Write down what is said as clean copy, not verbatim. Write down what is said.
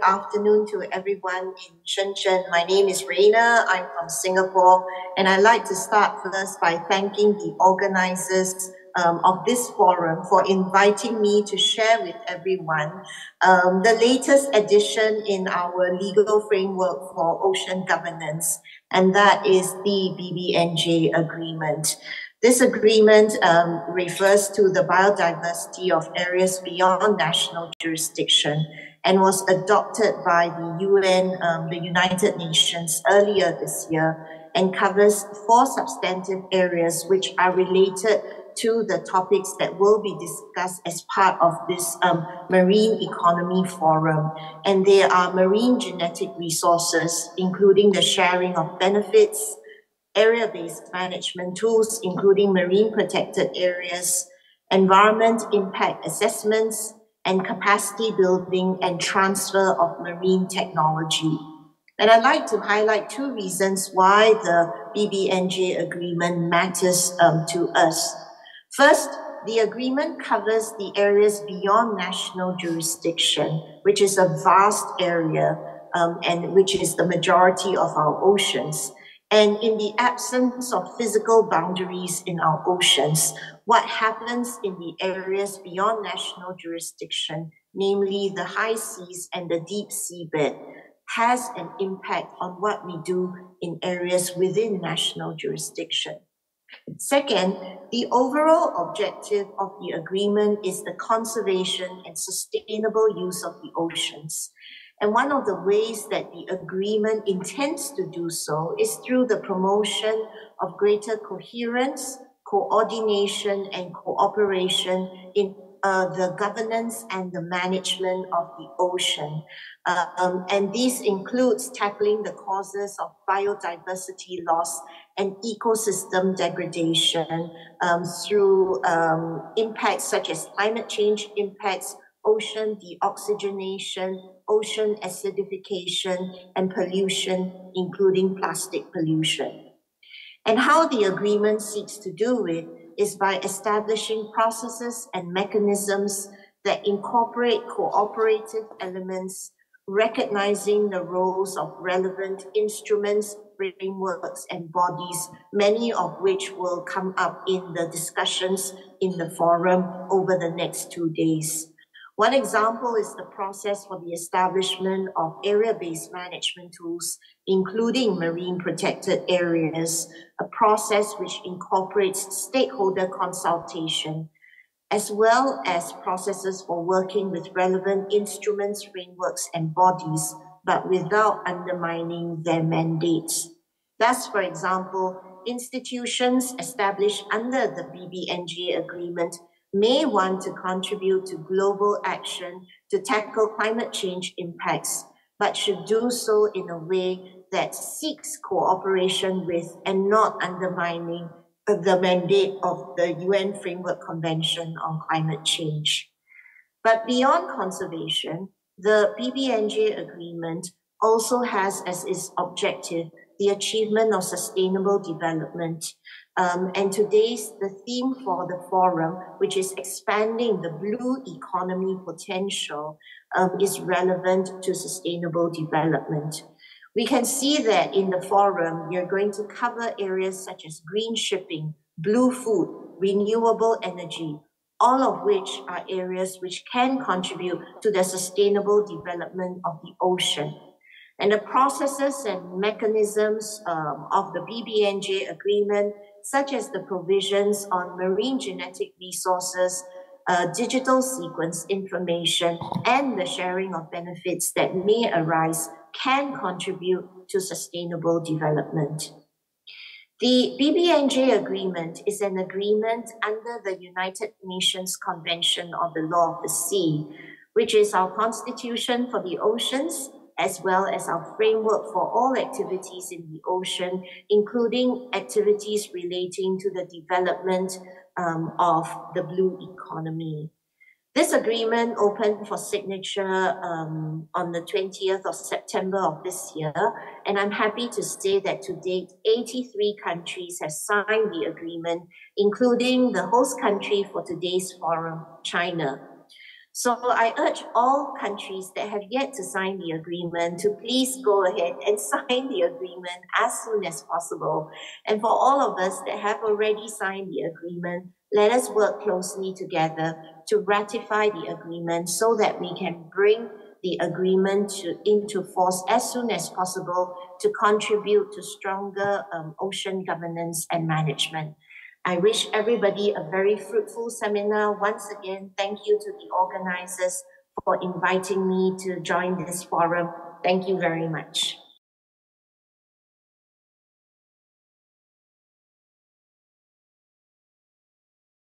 afternoon to everyone in Shenzhen. My name is Rena. I'm from Singapore, and I'd like to start first by thanking the organizers of this forum for inviting me to share with everyone the latest addition in our legal framework for ocean governance, and that is the BBNJ agreement. This agreement refers to the biodiversity of areas beyond national jurisdiction and was adopted by the UN, the United Nations, earlier this year, and covers 4 substantive areas which are related to the topics that will be discussed as part of this Marine Economy Forum. And they are marine genetic resources, including the sharing of benefits, area-based management tools, including marine protected areas, environment impact assessments, and capacity building and transfer of marine technology. And I'd like to highlight 2 reasons why the BBNJ agreement matters to us. First, the agreement covers the areas beyond national jurisdiction, which is a vast area and which is the majority of our oceans. And in the absence of physical boundaries in our oceans, what happens in the areas beyond national jurisdiction, namely the high seas and the deep seabed, has an impact on what we do in areas within national jurisdiction. Second, the overall objective of the agreement is the conservation and sustainable use of the oceans. And one of the ways that the agreement intends to do so is through the promotion of greater coherence, coordination, and cooperation in the governance and the management of the ocean. And this includes tackling the causes of biodiversity loss and ecosystem degradation through impacts such as climate change impacts, ocean deoxygenation, ocean acidification, and pollution, including plastic pollution. And how the agreement seeks to do it is by establishing processes and mechanisms that incorporate cooperative elements, recognizing the roles of relevant instruments, frameworks, and bodies, many of which will come up in the discussions in the forum over the next 2 days. One example is the process for the establishment of area-based management tools, including marine protected areas, a process which incorporates stakeholder consultation, as well as processes for working with relevant instruments, frameworks, and bodies, but without undermining their mandates. Thus, for example, institutions established under the BBNJ agreement may want to contribute to global action to tackle climate change impacts, but should do so in a way that seeks cooperation with and not undermining the mandate of the UN Framework Convention on Climate Change. But beyond conservation, the BBNJ agreement also has as its objective the achievement of sustainable development. And today's the theme for the forum, which is expanding the blue economy potential, is relevant to sustainable development. We can see that in the forum, you're going to cover areas such as green shipping, blue food, renewable energy, all of which are areas which can contribute to the sustainable development of the ocean. And the processes and mechanisms of the BBNJ agreement, such as the provisions on marine genetic resources, digital sequence information, and the sharing of benefits that may arise, can contribute to sustainable development. The BBNJ agreement is an agreement under the United Nations Convention on the Law of the Sea, which is our constitution for the oceans, as well as our framework for all activities in the ocean, including activities relating to the development of the blue economy. This agreement opened for signature on the 20th of September of this year, and I'm happy to say that to date, 83 countries have signed the agreement, including the host country for today's forum, China. So I urge all countries that have yet to sign the agreement to please go ahead and sign the agreement as soon as possible. And for all of us that have already signed the agreement, let us work closely together to ratify the agreement so that we can bring the agreement into force as soon as possible to contribute to stronger ocean governance and management. I wish everybody a very fruitful seminar. Once again, thank you to the organizers for inviting me to join this forum. Thank you very much.